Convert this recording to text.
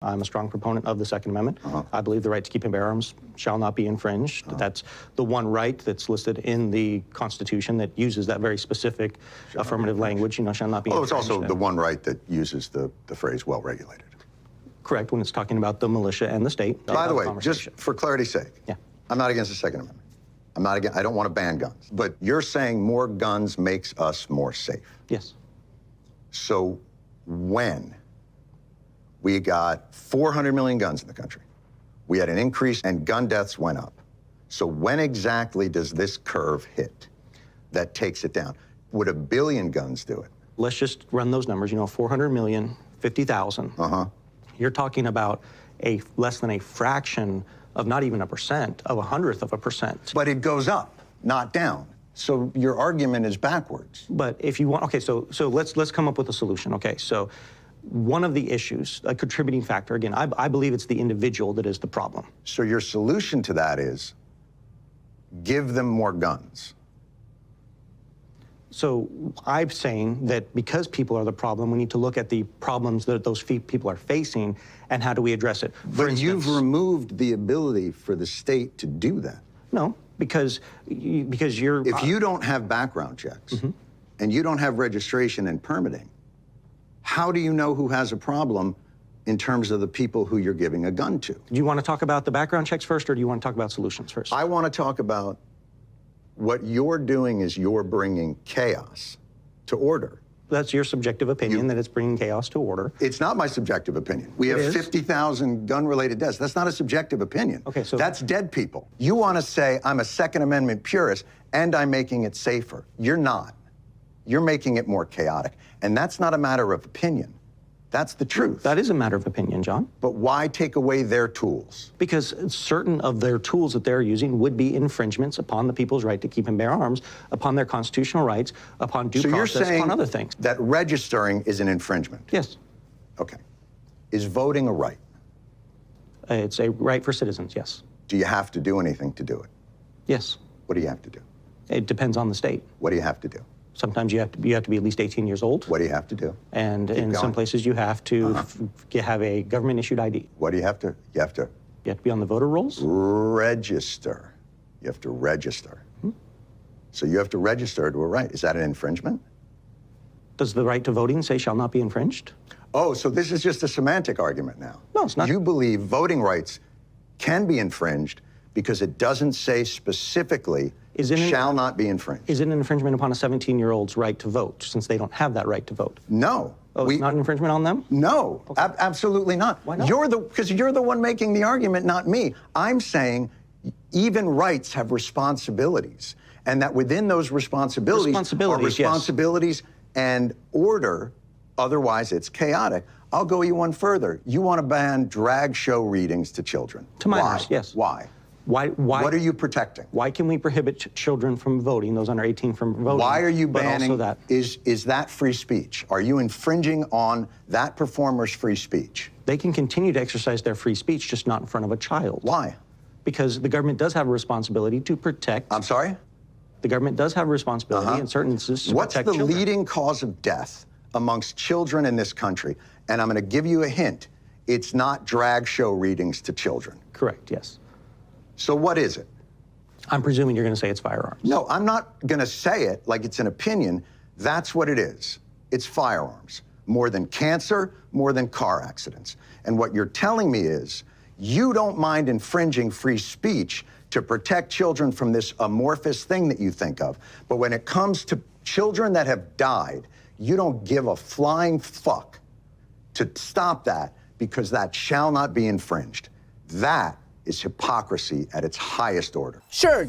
I'm a strong proponent of the Second Amendment. I believe the right to keep and bear arms shall not be infringed. That's the one right that's listed in the Constitution that uses that very specific affirmative language, you know, shall not be infringed. Well, it's also the one right that uses the phrase well-regulated. Correct, when it's talking about the militia and the state. By the way, just for clarity's sake, yeah. I'm not against the Second Amendment. I'm not against, I don't want to ban guns. But you're saying more guns makes us more safe. Yes. So when we got 400 million guns in the country, we had an increase and gun deaths went up. So when exactly does this curve hit that takes it down? Would 1 billion guns do it? Let's just run those numbers, you know, 400 million, 50,000. You're talking about less than a fraction of not even 1%, of 1/100%. But it goes up, not down. So your argument is backwards. But if you want, okay, so let's come up with a solution. Okay, so one of the issues, a contributing factor, again, I believe it's the individual that is the problem. So your solution to that is give them more guns. So I'm saying that because people are the problem, we need to look at the problems that those people are facing and how do we address it. But you've removed the ability for the state to do that. No, because you're... If you don't have background checks and you don't have registration and permitting, how do you know who has a problem in terms of the people who you're giving a gun to? Do you want to talk about the background checks first, or do you want to talk about solutions first? I want to talk about what you're doing is you're bringing chaos to order. That's your subjective opinion, that it's bringing chaos to order. It's not my subjective opinion. We have 50,000 gun-related deaths. That's not a subjective opinion. Okay, so that's dead people. You want to say, I'm a Second Amendment purist, and I'm making it safer. You're not. You're making it more chaotic. And that's not a matter of opinion. That's the truth. That is a matter of opinion, John. But why take away their tools? Because certain of their tools that they're using would be infringements upon the people's right to keep and bear arms, upon their constitutional rights, upon due process, upon other things. That registering is an infringement? Yes. Okay. Is voting a right? It's a right for citizens, yes. Do you have to do anything to do it? Yes. What do you have to do? It depends on the state. What do you have to do? Sometimes you have to be at least 18 years old. What do you have to do? And in some places you have to have a government-issued ID. What do you have to? You have to be on the voter rolls? Register. You have to register. So you have to register to a right. Is that an infringement? Does the right to voting say shall not be infringed? Oh, so this is just a semantic argument now. No, it's not. You believe voting rights can be infringed because it doesn't say specifically shall not be infringed. Is it an infringement upon a 17-year-old's right to vote, since they don't have that right to vote? No. Oh, it's not an infringement on them? No, absolutely not. Why not? Because you're the one making the argument, not me. I'm saying even rights have responsibilities, and that within those responsibilities are responsibilities and order, otherwise it's chaotic. I'll go you one further. You want to ban drag show readings to children. To minors, yes. Why? Why? What are you protecting? Why can we prohibit children from voting, those under 18 from voting? Why are you banning? Also that? Is that free speech? Are you infringing on that performer's free speech? They can continue to exercise their free speech, just not in front of a child. Why? Because the government does have a responsibility to protect. I'm sorry? The government does have a responsibility in certain instances to protect children. What's the leading cause of death amongst children in this country? And I'm going to give you a hint. It's not drag show readings to children. Correct, yes. So what is it? I'm presuming you're going to say it's firearms. No, I'm not going to say it like it's an opinion. That's what it is. It's firearms. More than cancer, more than car accidents. And what you're telling me is you don't mind infringing free speech to protect children from this amorphous thing that you think of. But when it comes to children that have died, you don't give a flying fuck to stop that because that shall not be infringed. That is hypocrisy at its highest order. Sure.